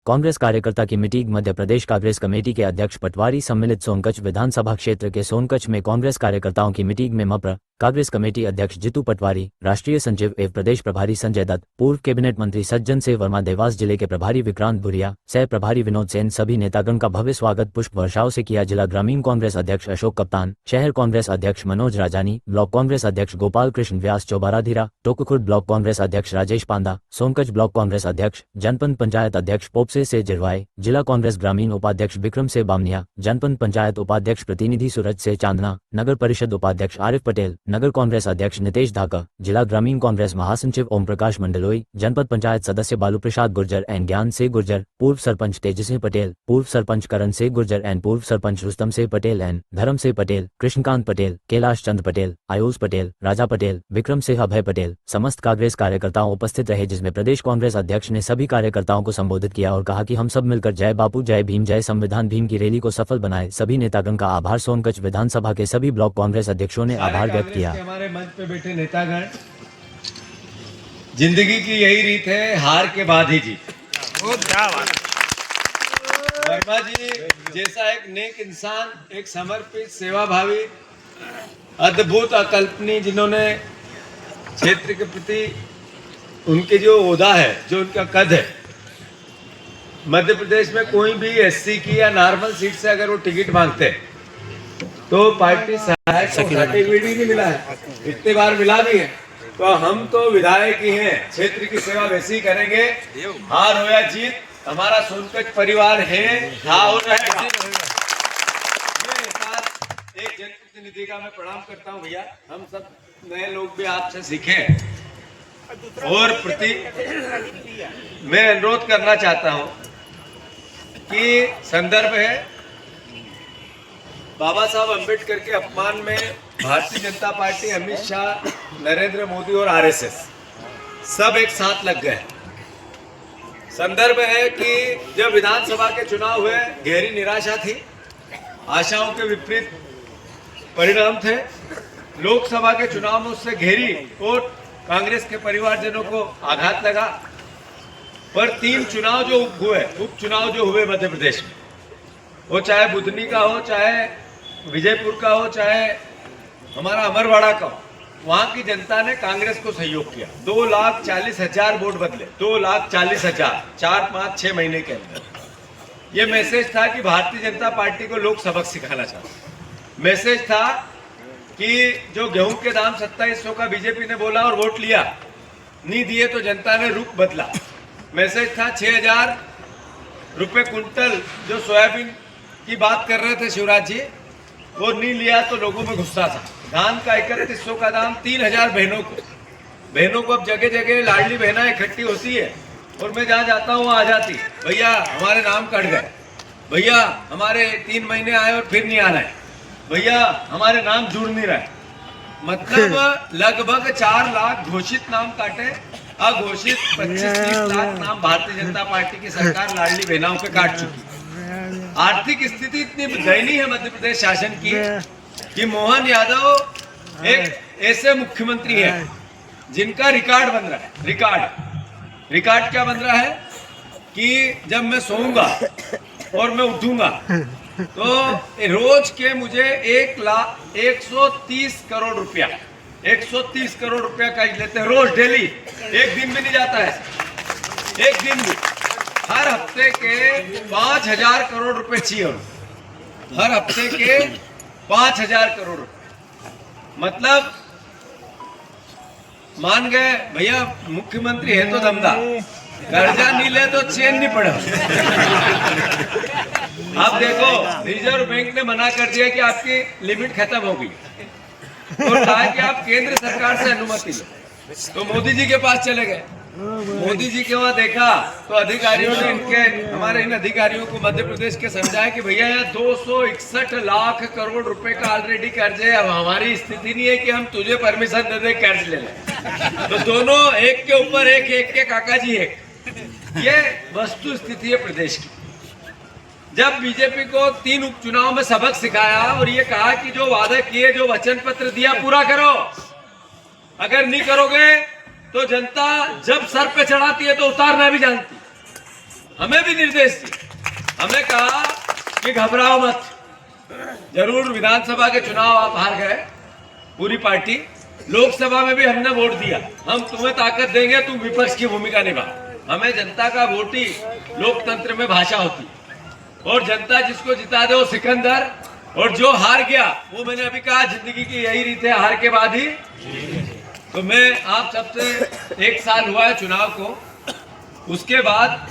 कांग्रेस कार्यकर्ता की meeting. Madhya Pradesh Congress committee के अध्यक्ष पटवारी सम्मिलित सोनकच्छ विधानसभा क्षेत्र के सोनकच्छ में कांग्रेस कार्यकर्ताओं की मीटिंग में मप्र कांग्रेस कमेटी अध्यक्ष जितू पटवारी, राष्ट्रीय सचिव एवं प्रदेश प्रभारी संजय दत्त, पूर्व कैबिनेट मंत्री सज्जन सिंह वर्मा, देवास जिले के प्रभारी विक्रांत भुरिया, सह प्रभारी विनोद सेन सभी नेतागण का भव्य स्वागत पुष्प वर्षाओं से किया। जिला ग्रामीण कांग्रेस अध्यक्ष अशोक कप्तान, शहर कांग्रेस अध्यक्ष मनोज राजानी, ब्लॉक कांग्रेस अध्यक्ष गोपाल कृष्ण व्यास चौबाराधीरा, टोकुखुर्द ब्लॉक कांग्रेस अध्यक्ष राजेश पांदा, सोनकच्छ ब्लॉक कांग्रेस अध्यक्ष, जनपद पंचायत अध्यक्ष पोपसे से जिरवाई, जिला कांग्रेस ग्रामीण उपाध्यक्ष विक्रम से बामनिया, जनपद पंचायत उपाध्यक्ष प्रतिनिधि सूरज से चांदना, नगर परिषद उपाध्यक्ष आरिफ पटेल, नगर कांग्रेस अध्यक्ष नितेश धाका, जिला ग्रामीण कांग्रेस महासचिव ओम प्रकाश मंडलोई, जनपद पंचायत सदस्य बालू प्रसाद गुर्जर एंड ज्ञान से गुर्जर, पूर्व सरपंच तेजस्वी पटेल, पूर्व सरपंच करण से गुर्जर एंड पूर्व सरपंच रुस्तम से पटेल एंड धर्म से पटेल, कृष्णकांत पटेल, कैलाश चंद पटेल, आयुष पटेल, राजा पटेल, विक्रम से अभय पटेल, समस्त कांग्रेस कार्यकर्ताओं उपस्थित रहे। जिसमें प्रदेश कांग्रेस अध्यक्ष ने सभी कार्यकर्ताओं को संबोधित किया और कहा कि हम सब मिलकर जय बापू जय भीम जय संविधान भीम की रैली को सफल बनाए। सभी नेतागण का आभार। सोनकच्छ विधानसभा के सभी ब्लॉक कांग्रेस अध्यक्षों ने आभार व्यक्त किया। हमारे मंच पे बैठे नेतागण, जिंदगी की यही रीत है, हार के बाद ही जीत। वर्मा जी जैसा एक नेक इंसान, एक समर्पित, सेवाभावी, अद्भुत, अकल्पनीय, जिन्होंने क्षेत्र के प्रति उनके जो ओहदा है, जो उनका कद है, मध्य प्रदेश में कोई भी एससी की या नॉर्मल सीट से अगर वो टिकट मांगते हैं तो पार्टी सहायक सर्टिफिकेट ही नहीं मिला है, इतने बार मिला भी है। तो हम तो विधायक ही हैं, क्षेत्र की सेवा वैसे ही करेंगे, हार हो या जीत, हमारा सोनकच्छ परिवार है, था और रहेगा। एक जनप्रतिनिधि का मैं प्रणाम करता हूं भैया, हम सब नए लोग भी आपसे सीखें और मैं अनुरोध करना चाहता हूं कि संदर्भ है बाबा साहब अंबेडकर के अपमान में भारतीय जनता पार्टी, अमित शाह, नरेंद्र मोदी और आरएसएस सब एक साथ लग गए। संदर्भ है कि जब विधानसभा के चुनाव हुए, गहरी निराशा थी, आशाओं के विपरीत परिणाम थे। लोकसभा के चुनाव में उससे गहरी और कांग्रेस के परिवारजनों को आघात लगा। पर तीन चुनाव जो उपचुनाव जो हुए मध्य प्रदेश में, वो चाहे बुधनी का हो, चाहे विजयपुर का हो, चाहे हमारा अमरवाड़ा का हो, वहां की जनता ने कांग्रेस को सहयोग किया। 2,40,000 वोट बदले, 2,40,000, 4-5-6 महीने के अंदर। ये मैसेज था कि भारतीय जनता पार्टी को लोग सबक सिखाना चाहते। मैसेज था कि जो गेहूं के दाम 2700 का बीजेपी ने बोला और वोट लिया, नहीं दिए तो जनता ने रुख बदला। मैसेज था 6,000 रुपए कुंटल जो सोयाबीन की बात कर रहे थे शिवराज जी, वो नहीं लिया तो लोगों में गुस्सा था। धान का 3100 का दाम, 3,000 बहनों को अब जगह जगह लाडली बहना इकट्ठी होती है और मैं जहाँ जाता हूँ वहाँ आ जाती, भैया हमारे नाम कट गए, भैया हमारे 3 महीने आए और फिर नहीं आ रहे, भैया हमारे नाम जुड़ नहीं रहे। मतलब लगभग 4 लाख घोषित नाम काटे, अघोषित 25-30 लाख नाम भारतीय जनता पार्टी की सरकार लाडली बहनाओं पे काट चुकी। आर्थिक स्थिति इतनी दयनीय है मध्य प्रदेश शासन की कि मोहन यादव एक ऐसे मुख्यमंत्री है जिनका रिकॉर्ड बन रहा है। रिकॉर्ड क्या बन रहा है कि जब मैं सोऊंगा और मैं उठूंगा तो रोज के मुझे 130 करोड़ रुपया 130 करोड़ रुपया का लेते हैं रोज, डेली। एक दिन भी नहीं जाता है, एक दिन भी। हर हफ्ते के 5,000 करोड़ रुपए चाहिए, हर हफ्ते के 5,000 करोड़ रुपए। मतलब मान गए भैया मुख्यमंत्री है तो दमदार, कर्जा नहीं ले तो चैन नहीं पड़ा। आप देखो, रिजर्व बैंक ने मना कर दिया कि आपकी लिमिट खत्म हो गई और कहा कि आप केंद्र सरकार से अनुमति लो। तो मोदी जी के पास चले गए। मोदी जी के वहां देखा तो अधिकारियों ने हमारे इन अधिकारियों को मध्य प्रदेश के समझाया कि भैया यहाँ 261 लाख करोड़ रुपए का ऑलरेडी कर्ज है, अब हमारी स्थिति नहीं है कि हम तुझे परमिशन दे दे कर्ज ले ले। तो दोनों एक के ऊपर एक के काका जी एक। ये वस्तु स्थिति है प्रदेश की। जब बीजेपी को 3 उपचुनाव में सबक सिखाया और ये कहा कि जो वादे किए, जो वचन पत्र दिया पूरा करो, अगर नहीं करोगे तो जनता जब सर पे चढ़ाती है तो उतारना भी जानती। हमें भी निर्देश दिए। हमने कहा कि घबराओ मत, जरूर विधानसभा के चुनाव आप हार गए पूरी पार्टी, लोकसभा में भी हमने वोट दिया, हम तुम्हें ताकत देंगे, तुम विपक्ष की भूमिका निभा। हमें जनता का वोट ही लोकतंत्र में भाषा होती, और जनता जिसको जिता दे वो सिकंदर, और जो हार गया वो मैंने अभी कहा जिंदगी की यही रीत है, हार के बाद ही। तो मैं आप सबसे 1 साल हुआ है चुनाव को, उसके बाद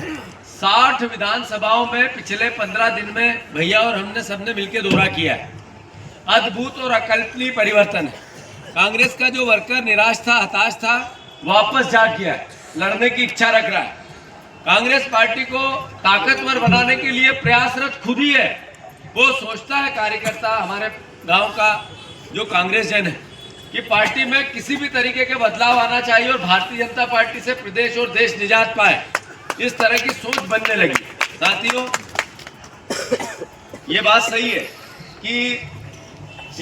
60 विधानसभाओं में पिछले 15 दिन में भैया और हमने सबने मिलकर दौरा किया है। अद्भुत और अकल्पनीय परिवर्तन है। कांग्रेस का जो वर्कर निराश था, हताश था, वापस जाग गया है, लड़ने की इच्छा रख रहा है। कांग्रेस पार्टी को ताकतवर बनाने के लिए प्रयासरत खुद ही है। वो सोचता है कार्यकर्ता, हमारे गांव का जो कांग्रेस जन है, कि पार्टी में किसी भी तरीके के बदलाव आना चाहिए और भारतीय जनता पार्टी से प्रदेश और देश निजात पाए, इस तरह की सोच बनने लगी। साथियों, ये बात सही है कि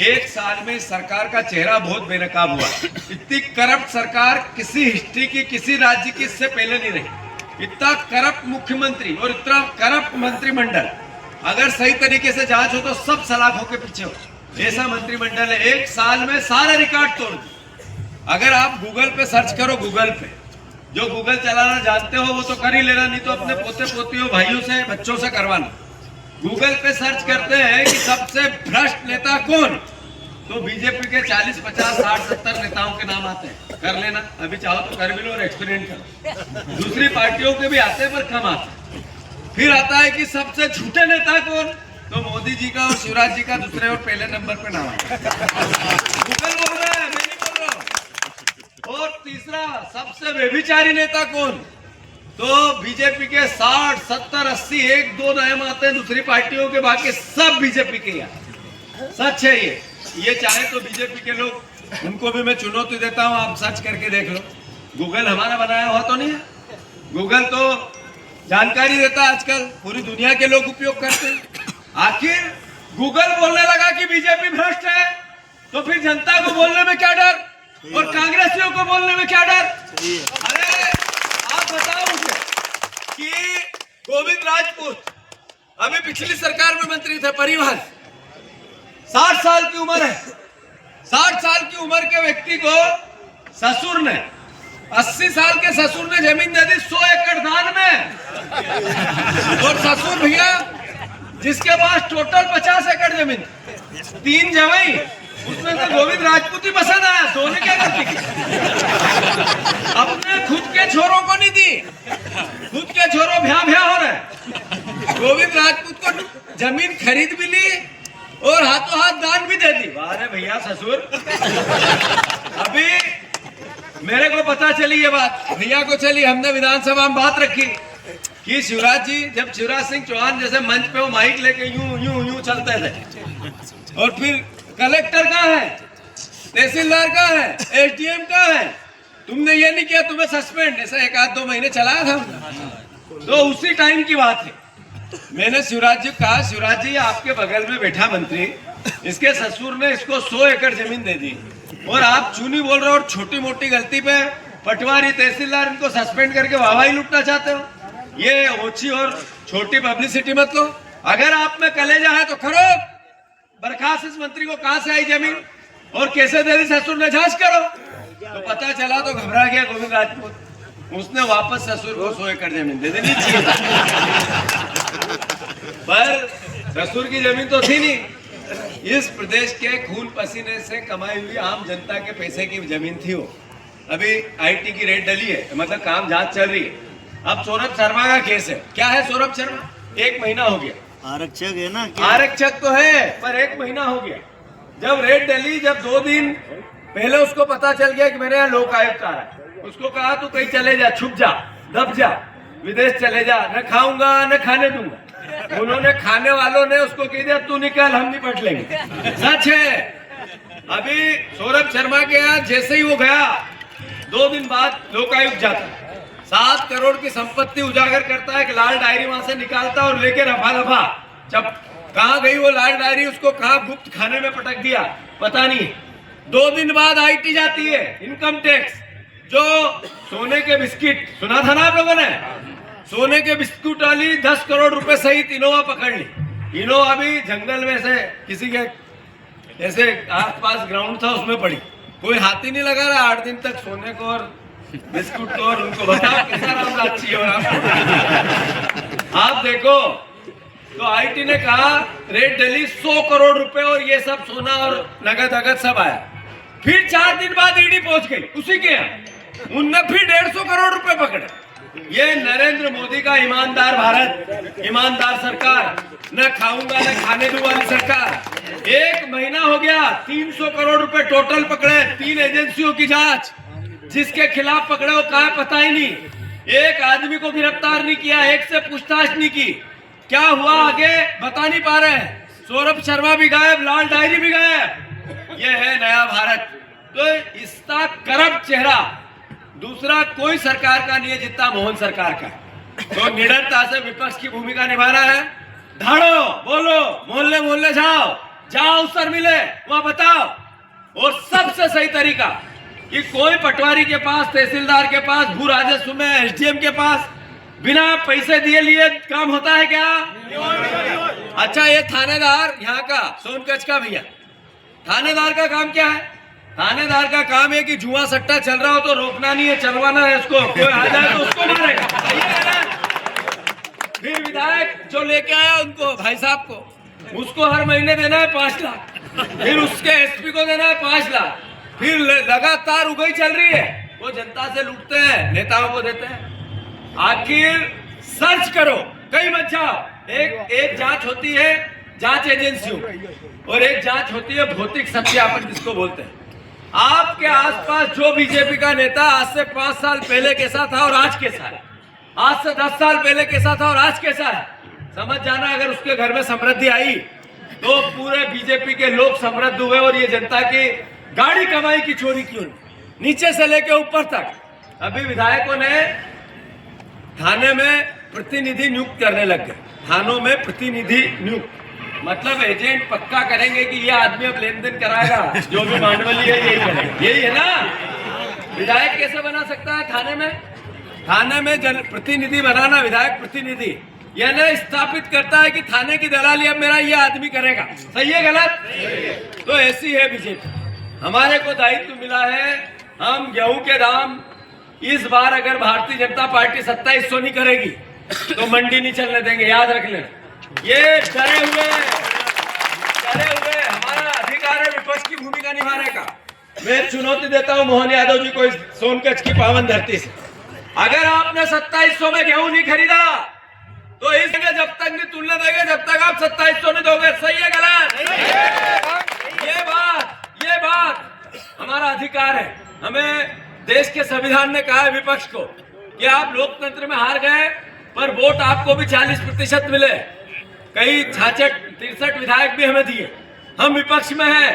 1 साल में सरकार का चेहरा बहुत बेनकाब हुआ। इतनी करप्ट सरकार किसी हिस्ट्री की, किसी राज्य की इससे पहले नहीं रही। इतना करप्ट मुख्यमंत्री और इतना करप्ट मंत्रिमंडल, अगर सही तरीके से जांच हो तो सब सलाखों के पीछे हो, ऐसा मंत्रिमंडल है। 1 साल में सारे रिकॉर्ड तोड़ दिए। अगर आप गूगल पे सर्च करो, गूगल पे जो गूगल चलाना जानते हो वो तो कर ही लेना, नहीं तो अपने पोते पोतियों भाइयों से, बच्चों से करवाना। गूगल पे सर्च करते हैं कि सबसे भ्रष्ट नेता कौन, तो बीजेपी के 40, 50, 60, 70 नेताओं के नाम आते हैं। कर लेना, अभी चाहो तो कर भी लो और एक्सपेरिमेंट करो। दूसरी पार्टियों के भी आते हैं पर कम आते। फिर आता है कि सबसे झूठे नेता कौन, तो मोदी जी का और शिवराज जी का दूसरे और पहले नंबर पे नाम है। गूगल बोल रहा है, मैं नहीं बोल रहा हूं। और तीसरा सबसे व्यभिचारी नेता कौन, तो बीजेपी के 60, 70, 80, 1-2 नाम आते हैं दूसरी पार्टियों के, बाकी सब बीजेपी के। यार सच है ये चाहे तो बीजेपी के लोग, उनको भी मैं चुनौती देता हूं, आप सर्च करके देख लो। गूगल हमारा बनाया हुआ तो नहीं है, गूगल तो जानकारी देता है, आजकल पूरी दुनिया के लोग उपयोग करते हैं। आखिर गूगल बोलने लगा कि बीजेपी भ्रष्ट है, तो फिर जनता को बोलने में क्या डर और कांग्रेसियों को बोलने में क्या डर? अरे आप बताओ मुझे कि गोविंद राजपूत अभी पिछली सरकार में मंत्री थे परिवहन, 60 साल की उम्र है। 60 साल की उम्र के व्यक्ति को ससुर ने, 80 साल के ससुर ने जमीन दे दी 100 एकड़ दान में। और ससुर भैया जिसके पास टोटल 50 एकड़ जमीन, 3 जवाई, उसमें से गोविंद राजपूत ही पसंद आया। सोने क्या करती, अपने खुद के छोरों को नहीं दी, खुद के छोरों भ्या हो रहे। गोविंद राजपूत को जमीन खरीद भी ली और हाथों हाथ दान भी दे दी। वाह भैया ससुर। अभी मेरे को पता चली ये बात, भैया को चली, हमने विधानसभा में बात रखी कि शिवराज जी, जब शिवराज सिंह चौहान जैसे मंच पे वो माइक लेके यूं यूं यूं चलते थे, और फिर कलेक्टर कहाँ है, तहसीलदार कहाँ है, एसडीएम कहाँ है, तुमने ये नहीं किया, तुम्हें सस्पेंड, ऐसा 1-2 महीने चलाया था। तो उसी टाइम की बात है। मैंने शिवराज जी कहा, शिवराज जी आपके बगल में बैठा मंत्री, इसके ससुर ने इसको 100 एकड़ जमीन दे दी और आप चूनी बोल रहे हो, और छोटी मोटी गलती पे पटवारी, तहसीलदार इनको सस्पेंड करके वाहवाही लूटना चाहते हो। ये ओछी और छोटी पब्लिसिटी मत लो। अगर आप में कलेजा है तो करो, बर्खास्त इस मंत्री को कहां से आई जमीन और कैसे दे दी ससुर ने, जांच करो। तो पता चला तो घबरा गया गोविंद राजपूत, उसने वापस ससुर को 100 एकड़ जमीन दे देनी चाहिए। पर ससुर की जमीन तो थी नहीं, इस प्रदेश के खून पसीने से कमाई हुई आम जनता के पैसे की जमीन थी वो। अभी आईटी की रेड डली है, मतलब काम जांच चल रही है। अब सौरभ शर्मा का केस है। क्या है सौरभ शर्मा, 1 महीना हो गया, आरक्षक है ना, आरक्षक तो है पर 1 महीना हो गया जब रेड डली। जब 2 दिन पहले उसको पता चल गया कि मेरे यहाँ लोक आयुक्त आ रहा है, उसको कहा तू कहीं चले जा, छुप जा, दब जा, विदेश चले जा, न खाऊंगा न खाने दूंगा। उन्होंने, खाने वालों ने उसको कह दिया तू निकल, हम निपट लेंगे। सच है। अभी सौरभ शर्मा के यहाँ जैसे ही वो गया, 2 दिन बाद लोकायुक्त जाता, 7 करोड़ की संपत्ति उजागर करता है, कि लाल डायरी वहां से निकालता और लेके रफा रफा। जब कहां गई वो लाल डायरी, उसको कहां गुप्त खाने में पटक दिया पता नहीं। 2 दिन बाद आईटी जाती है, इनकम टैक्स, जो सोने के बिस्किट सुना था ना आप लोगों ने, सोने के बिस्कुट वाली 10 करोड़ रुपए सहित इनोवा पकड़ ली। इनोवा भी जंगल में से किसी के ऐसे आसपास ग्राउंड था उसमें पड़ी, कोई हाथ ही नहीं लगा रहा 8 दिन तक सोने को और बिस्कुट को। और उनको बताओ कैसा राम अच्छी हो रहा। आप देखो तो आईटी ने कहा रेट डली 100 करोड़ रुपए और ये सब सोना और नगद अगद सब आया। फिर 4 दिन बाद ईडी पहुंच गई उसी के यहाँ, उनने फिर 150 करोड़ रुपए पकड़े। ये नरेंद्र मोदी का ईमानदार भारत, ईमानदार सरकार, न खाऊंगा न खाने दूं वाली सरकार। 1 महीना हो गया 300 करोड़ रुपए टोटल पकड़े, 3 एजेंसियों की जांच, जिसके खिलाफ पकड़े वो कहा पता ही नहीं। एक आदमी को गिरफ्तार नहीं किया, एक से पूछताछ नहीं की। क्या हुआ आगे बता नहीं पा रहे हैं। सौरभ शर्मा भी गायब, लाल डायरी भी गायब। ये है नया भारत। तो इसका करप्ट चेहरा दूसरा कोई सरकार का नहीं है जितना मोहन सरकार का। तो निडरता से विपक्ष की भूमिका निभाना है। धाड़ो, बोलो, मोहल्ले मोहल्ले जाओ उत्तर मिले वहां बताओ। और सबसे सही तरीका कि कोई पटवारी के पास, तहसीलदार के पास, भू राजस्व में एसडीएम के पास बिना पैसे दिए लिए काम होता है क्या? अच्छा, ये थानेदार यहाँ का सोनकच्छ का भैया, थानेदार का काम क्या है? थानेदार का काम है कि जुआ सट्टा चल रहा हो तो रोकना नहीं है, चलवाना है उसको। कोई आ जाए तो उसको मारेगा। फिर विधायक जो लेके आया उनको, भाई साहब को, उसको हर महीने देना है 5 लाख। फिर उसके एसपी को देना है 5 लाख। फिर लगातार उगई चल रही है। वो जनता से लूटते हैं, नेताओं को देते हैं। आखिर सर्च करो, कहीं मत जाओ। एक जांच होती है जांच एजेंसियों, और एक जांच होती है भौतिक सत्यापन जिसको बोलते हैं। आपके आसपास जो बीजेपी का नेता आज से 5 साल पहले कैसा था और आज कैसा है, आज से 10 साल पहले कैसा था और आज कैसा है, समझ जाना। अगर उसके घर में समृद्धि आई तो पूरे बीजेपी के लोग समृद्ध हुए और ये जनता की गाड़ी कमाई की चोरी क्यों, नीचे से लेके ऊपर तक। अभी विधायकों ने थाने में प्रतिनिधि नियुक्त करने लग गए। थानों में प्रतिनिधि नियुक्त मतलब एजेंट पक्का करेंगे कि ये आदमी अब लेन देन कराएगा, जो भी मांडवली है यही करेगा। यही है ना। विधायक कैसे बना सकता है थाने में? थाने में जन प्रतिनिधि बनाना, विधायक प्रतिनिधि, यह न स्थापित करता है कि थाने की दलाली अब मेरा ये आदमी करेगा। सही है गलत? तो ऐसी है बीजेपी। हमारे को दायित्व मिला है, हम गेहूं के दाम इस बार अगर भारतीय जनता पार्टी 2700 नहीं करेगी तो मंडी नहीं चलने देंगे, याद रख लेना। ये डरे हुए हमारा अधिकार है विपक्ष की भूमिका निभाने का। मैं चुनौती देता हूं मोहन यादव जी को इस सोनकच्छ की पावन धरती से। अगर आपने 2700 में गेहूं नहीं खरीदा तो इस जब तक नहीं तुलने देंगे जब तक आप 2700 नहीं दोगे। सही है गलत? ये बात हमारा अधिकार है। हमें देश के संविधान ने कहा है विपक्ष को कि आप लोकतंत्र में हार गए पर वोट आपको भी 40% मिले। कई 66-63 विधायक भी हमें दिए। हम विपक्ष में हैं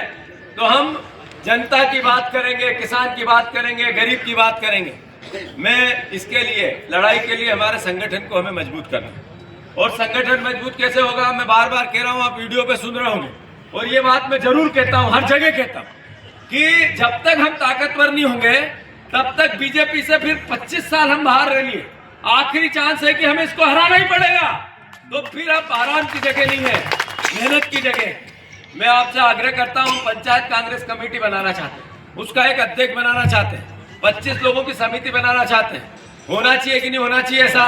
तो हम जनता की बात करेंगे, किसान की बात करेंगे, गरीब की बात करेंगे। मैं इसके लिए लड़ाई के लिए हमारे संगठन को हमें मजबूत करना। और संगठन मजबूत कैसे होगा? मैं बार बार कह रहा हूँ, आप वीडियो पे सुन रहे होंगे, और ये बात मैं जरूर कहता हूँ, हर जगह कहता हूँ कि जब तक हम ताकतवर नहीं होंगे तब तक बीजेपी से फिर 25 साल हम बाहर रह लिए। आखिरी चांस है कि हमें इसको हराना ही पड़ेगा। तो फिर अब आराम की जगह नहीं है, मेहनत की जगह। मैं आपसे आग्रह करता हूं, पंचायत कांग्रेस कमेटी बनाना चाहते हैं, उसका एक अध्यक्ष बनाना चाहते हैं, 25 लोगों की समिति बनाना चाहते हैं। होना चाहिए कि नहीं होना चाहिए? ऐसा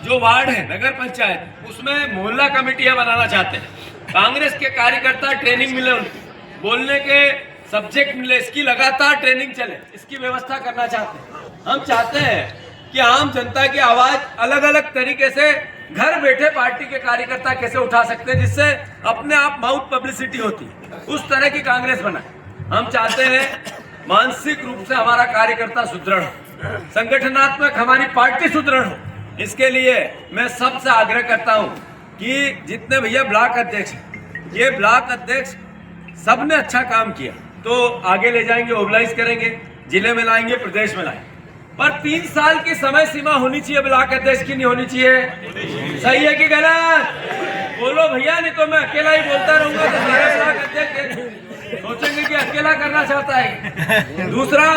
जो वार्ड है नगर पंचायत, उसमें मोहल्ला कमेटियां बनाना चाहते हैं। कांग्रेस के कार्यकर्ता ट्रेनिंग मिले, उनको बोलने के सब्जेक्ट मिले, इसकी लगातार ट्रेनिंग चले, इसकी व्यवस्था करना चाहते हैं। हम चाहते हैं कि आम जनता की आवाज अलग अलग तरीके से घर बैठे पार्टी के कार्यकर्ता कैसे उठा सकते हैं, जिससे अपने आप माउथ पब्लिसिटी होती, उस तरह की कांग्रेस बनाए। हम चाहते हैं मानसिक रूप से हमारा कार्यकर्ता सुदृढ़ हो, संगठनात्मक हमारी पार्टी सुदृढ़ हो। इसके लिए मैं सबसे आग्रह करता हूं कि जितने भैया ब्लॉक अध्यक्ष, ये ब्लॉक अध्यक्ष सबने अच्छा काम किया तो आगे ले जाएंगे, मोबिलाइज करेंगे, जिले में लाएंगे, प्रदेश में लाएंगे। पर 3 साल की समय सीमा होनी चाहिए ब्लॉक अध्यक्ष की, नहीं होनी चाहिए? सही है कि गलत? बोलो भैया, नहीं तो मैं अकेला ही बोलता रहूंगा तो सारे ब्लॉक अध्यक्ष सोचेंगे कि अकेला करना चाहता है। दूसरा,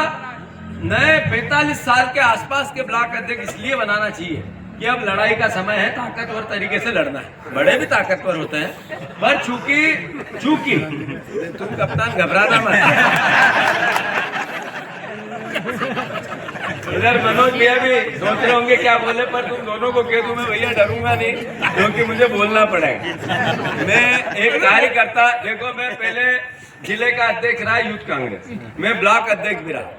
नए 45 साल के आसपास के ब्लॉक अध्यक्ष इसलिए बनाना चाहिए कि अब लड़ाई का समय है, ताकतवर तरीके से लड़ना है। बड़े भी ताकतवर होते हैं, पर चूंकि तुम कप्तान घबराना मत। इधर मनोज भैया भी सोच रहे होंगे क्या बोले, पर तुम दोनों को कह दूं मैं भैया डरूंगा नहीं, क्योंकि मुझे बोलना पड़ेगा। मैं एक कार्यकर्ता, देखो मैं पहले जिले का अध्यक्ष रहा यूथ कांग्रेस, मैं ब्लॉक अध्यक्ष भी रहा,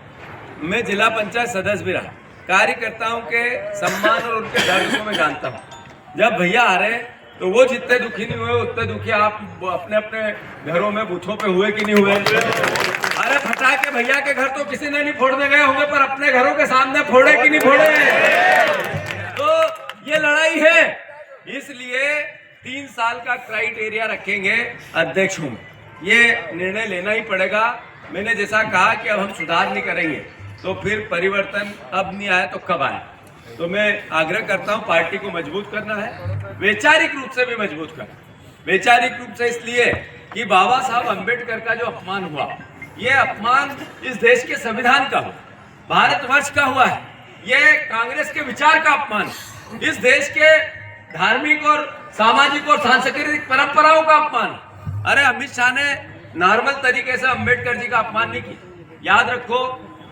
मैं जिला पंचायत सदस्य भी रहा। कार्यकर्ताओं के सम्मान और उनके दर्द को मैं जानता हूँ। जब भैया आ रहे तो वो जितने दुखी नहीं हुए उतने दुखी आप अपने अपने घरों में बूथों पे हुए कि नहीं हुए? अरे फटाके भैया के घर तो किसी ने नहीं फोड़ने गए होंगे, पर अपने घरों के सामने फोड़े कि नहीं फोड़े? तो ये लड़ाई है, इसलिए 3 साल का क्राइटेरिया रखेंगे अध्यक्षों में। ये निर्णय लेना ही पड़ेगा। मैंने जैसा कहा कि अब हम सुधार नहीं करेंगे तो फिर परिवर्तन अब नहीं आया तो कब आए? तो मैं आग्रह करता हूं पार्टी को मजबूत करना है, वैचारिक रूप से भी मजबूत करना। वैचारिक रूप से इसलिए कि बाबा साहब अंबेडकर का जो अपमान हुआ, ये अपमान इस देश के संविधान का हुआ, भारतवर्ष का हुआ है। ये कांग्रेस के विचार का अपमान, इस देश के धार्मिक और सामाजिक और सांस्कृतिक परंपराओं का अपमान। अरे अमित शाह ने नॉर्मल तरीके से अंबेडकर जी का अपमान नहीं किया। याद रखो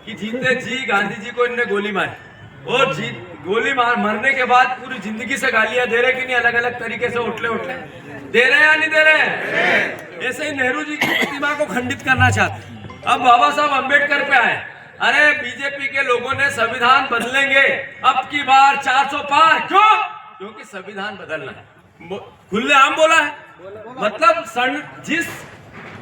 कि जीते जी गांधी जी को इनने गोली मारी और गोली मरने के बाद पूरी जिंदगी से गालियां दे रहे कि नहीं, अलग अलग तरीके से उठले दे रहे हैं या नहीं दे रहे? ऐसे ही नेहरू जी की प्रतिमा को खंडित करना चाहते। अब बाबा साहब अंबेडकर पे आए। अरे बीजेपी के लोगों ने संविधान बदलेंगे अब की बार 400 पार, क्यों? क्योंकि संविधान बदलना है, खुलेआम बोला है। मतलब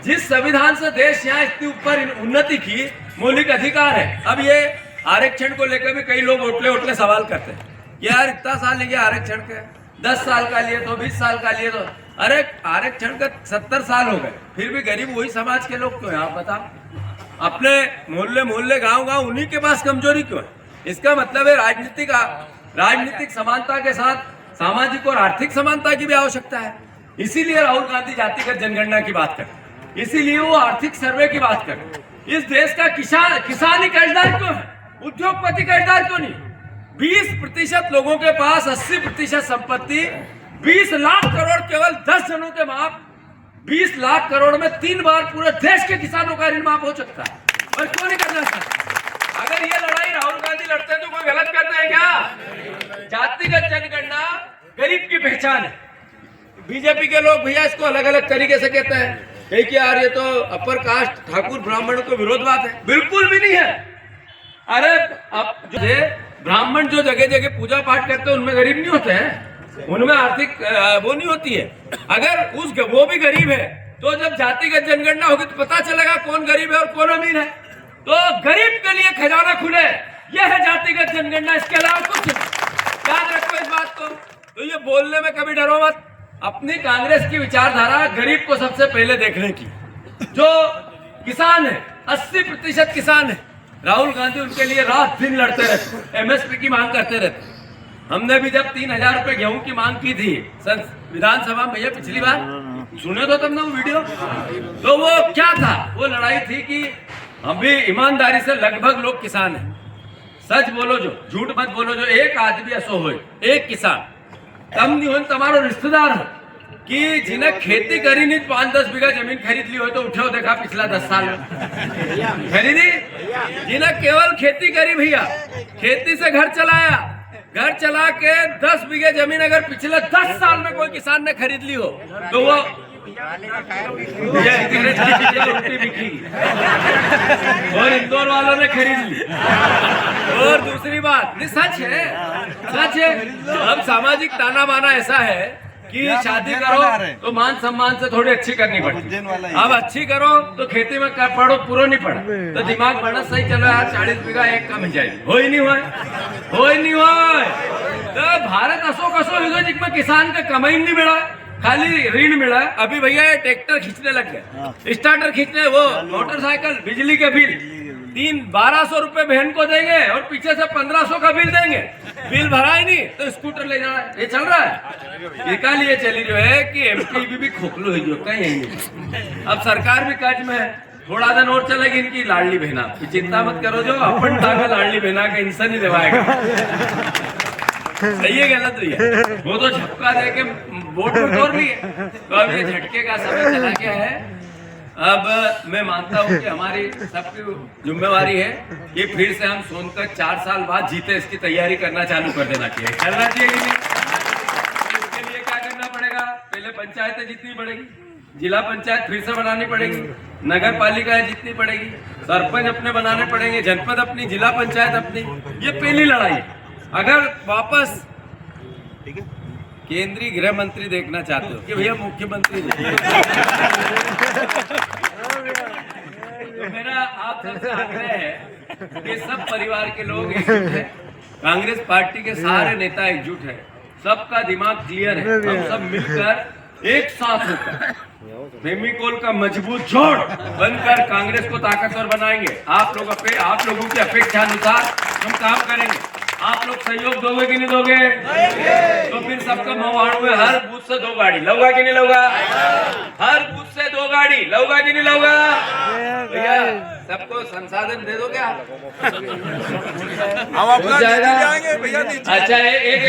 जिस संविधान से देश यहाँ इतनी ऊपर उन्नति की, मौलिक अधिकार है। अब ये आरक्षण को लेकर भी कई लोग ओटले सवाल करते हैं, यार इतना साल लिए आरक्षण के, 10 साल का लिए तो 20 साल का लिए तो, अरे आरक्षण का 70 साल हो गए, फिर भी गरीब वही समाज के लोग क्यों हैं? आप बताओ। अपने मोहल्ले गांव उन्हीं के पास कमजोरी क्यों है? इसका मतलब है राजनीतिक समानता के साथ सामाजिक और आर्थिक समानता की भी आवश्यकता है। इसीलिए राहुल गांधी जातिगत जनगणना की बात करते, इसीलिए वो आर्थिक सर्वे की बात करते। इस देश का किसान ही कर्जदार क्यों है? उद्योगपति कर्जदार क्यों नहीं? 20% लोगों के पास 80% संपत्ति, 20 लाख करोड़ केवल 10 जनों के माप, 20 लाख करोड़ में 3 बार पूरे देश के किसानों का ऋण माफ हो सकता है, और क्यों नहीं करना चाहते? अगर ये लड़ाई राहुल गांधी लड़ते हैं तो कोई गलत करते हैं क्या? जातिगत जनगणना गरीब की पहचान है। बीजेपी के लोग भैया इसको अलग अलग तरीके से कहते हैं कि यार ये तो अपर कास्ट ठाकुर ब्राह्मण को विरोधवाद है। बिल्कुल भी नहीं है। अरे अब जो ब्राह्मण जो जगह जगह पूजा पाठ करते हैं उनमें गरीब नहीं होते हैं, उनमें आर्थिक वो नहीं होती है। अगर वो भी गरीब है तो जब जातिगत जनगणना होगी तो पता चलेगा कौन गरीब है और कौन अमीर है। तो गरीब के लिए खजाना खुले, यह है जातिगत जनगणना, इसके अलावा कुछ नहीं। याद रखो इस बात को। तो ये बोलने में कभी डरो मत। अपनी कांग्रेस की विचारधारा गरीब को सबसे पहले देखने की। जो किसान है 80% किसान है, राहुल गांधी उनके लिए रात दिन लड़ते रहते, एमएसपी की मांग करते रहते। हमने भी जब 3000 रुपए गेहूं की मांग की थी विधानसभा में, भैया पिछली बार सुने तो तुमने वो वीडियो, तो वो क्या था? वो लड़ाई थी कि हम भी ईमानदारी से लगभग लोग किसान हैं, सच बोलो जो, झूठ मत बोलो जो, एक आदमी ऐसो हो, एक किसान कम नहीं हो तुम्हारो रिश्तेदार हो कि जिन्हें खेती करी नहीं 5-10 बीघा जमीन खरीद ली हो तो उठो देखा पिछला 10 साल खरीदी, जिन्हें केवल खेती करी भैया, खेती से घर चलाया, घर चला के 10 बीघे जमीन अगर पिछले 10 साल में कोई किसान ने खरीद ली हो तो वो और इंदौर वालों ने खरीद ली। और दूसरी बात, सच है, सच है। अब सामाजिक ताना बाना ऐसा है कि शादी करो तो मान सम्मान से थोड़ी अच्छी करनी पड़ती। अब अच्छी करो तो खेती में पढ़ो, पूरा नहीं पड़ा तो दिमाग बड़ा सही चलो यार 40 बीघा एक कम ही जाएगी, हो ही नहीं हुआ। तो भारत असो कसो में किसान का कमाई नहीं मिला, खाली ऋण मिला। अभी भैया ये ट्रैक्टर खींचने लग गए, स्टार्टर खींचने, वो मोटरसाइकिल, बिजली के बिल 1200 रुपए बहन को देंगे और पीछे से 1500 का बिल देंगे, बिल भरा ही नहीं तो स्कूटर ले जाना, ये चल रहा है। ये लिए चली जो है कि एमपी भी खोखलो ही जो कहीं नहीं। अब सरकार भी कर्ज में है, थोड़ा दिन और चलेगी इनकी लाडली बहना, चिंता मत करो, जो अपन टाका लाडली बहना का इंसान ही दिवाएगा। सही है गलत हुई है, वो तो झटका दे के वोट में तोड़ रही है। तो अब ये झटके का समय चला गया है। अब मैं मानता हूँ कि हमारी सबकी जिम्मेवारी है कि फिर से हम सोनकच 4 साल बाद जीते, इसकी तैयारी करना चालू कर देना चाहिए। करना चाहिए कि नहीं? इसके लिए क्या करना पड़ेगा? पहले पंचायतें जीतनी पड़ेगी, जिला पंचायत फिर से बनानी पड़ेगी, नगर पालिकाएं जीतनी पड़ेगी, सरपंच अपने बनाने पड़ेंगे, जनपद अपनी, जिला पंचायत अपनी। ये पहली लड़ाई है। अगर वापस केंद्रीय गृह मंत्री देखना चाहते हो कि भैया मुख्यमंत्री तो मेरा आप सबसे आग्रह है कि सब परिवार के लोग एकजुट हैं, कांग्रेस पार्टी के सारे नेता एकजुट हैं, सबका दिमाग क्लियर है, हम सब मिलकर एक साथ होकर फेविकोल का मजबूत जोड़ बनकर कांग्रेस को ताकतवर बनाएंगे। आप लोगों की अपेक्षा अनुसार हम काम करेंगे। आप लोग सहयोग दोगे कि नहीं दोगे? तो फिर सबका मवाड़ू में हर बूथ से 2 गाड़ी लौगा कि नहीं लौगा? हर बूथ से 2 गाड़ी लौगा कि नहीं लौगा? भैया सबको संसाधन दे दो क्या? हम अपना जाएंगे भैया। अच्छा एक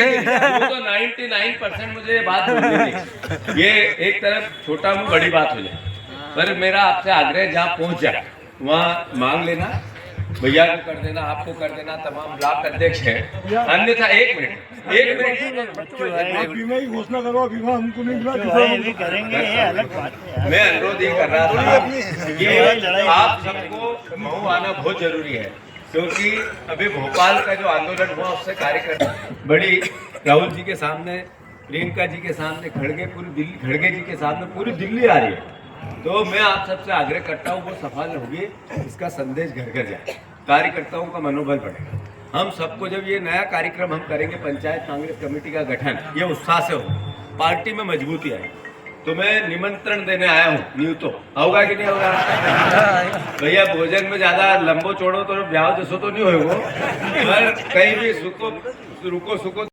वो तो 99% मुझे ये बात बोलनी थी। ये एक तरफ छोटा मुंह बड़ी बात हो जाए, पर मेरा आपसे आग्रह जहाँ पहुंच जाए वहाँ मांग लेना, भैया को कर देना, आपको कर देना, तमाम ब्लॉक अध्यक्ष है। अन्यथा एक मिनट बीमा की घोषणा करो, बीमा हमको नहीं मिला करेंगे, ये अलग बात है। मैं अनुरोध ये कर रहा था कि आप सबको मऊ आना बहुत जरूरी है, क्योंकि अभी भोपाल का जो आंदोलन हुआ उससे कार्यकर्ता बड़ी राहुल जी के सामने, प्रियंका जी के सामने, खड़गे जी के सामने पूरी दिल्ली आ रही है। तो मैं आप सबसे आग्रह करता हूँ वो सफल होगी, इसका संदेश घर घर जाए, कार्यकर्ताओं का मनोबल बढ़ेगा। हम सबको जब ये नया कार्यक्रम हम करेंगे, पंचायत कांग्रेस कमेटी का गठन, ये उत्साह से हो, पार्टी में मजबूती आए। तो मैं निमंत्रण देने आया हूँ, न्यू तो होगा कि नहीं होगा? भैया भोजन में ज्यादा लंबो चौड़ो तो ब्याह जैसो तो नहीं होगा, पर कहीं भी रुको सुको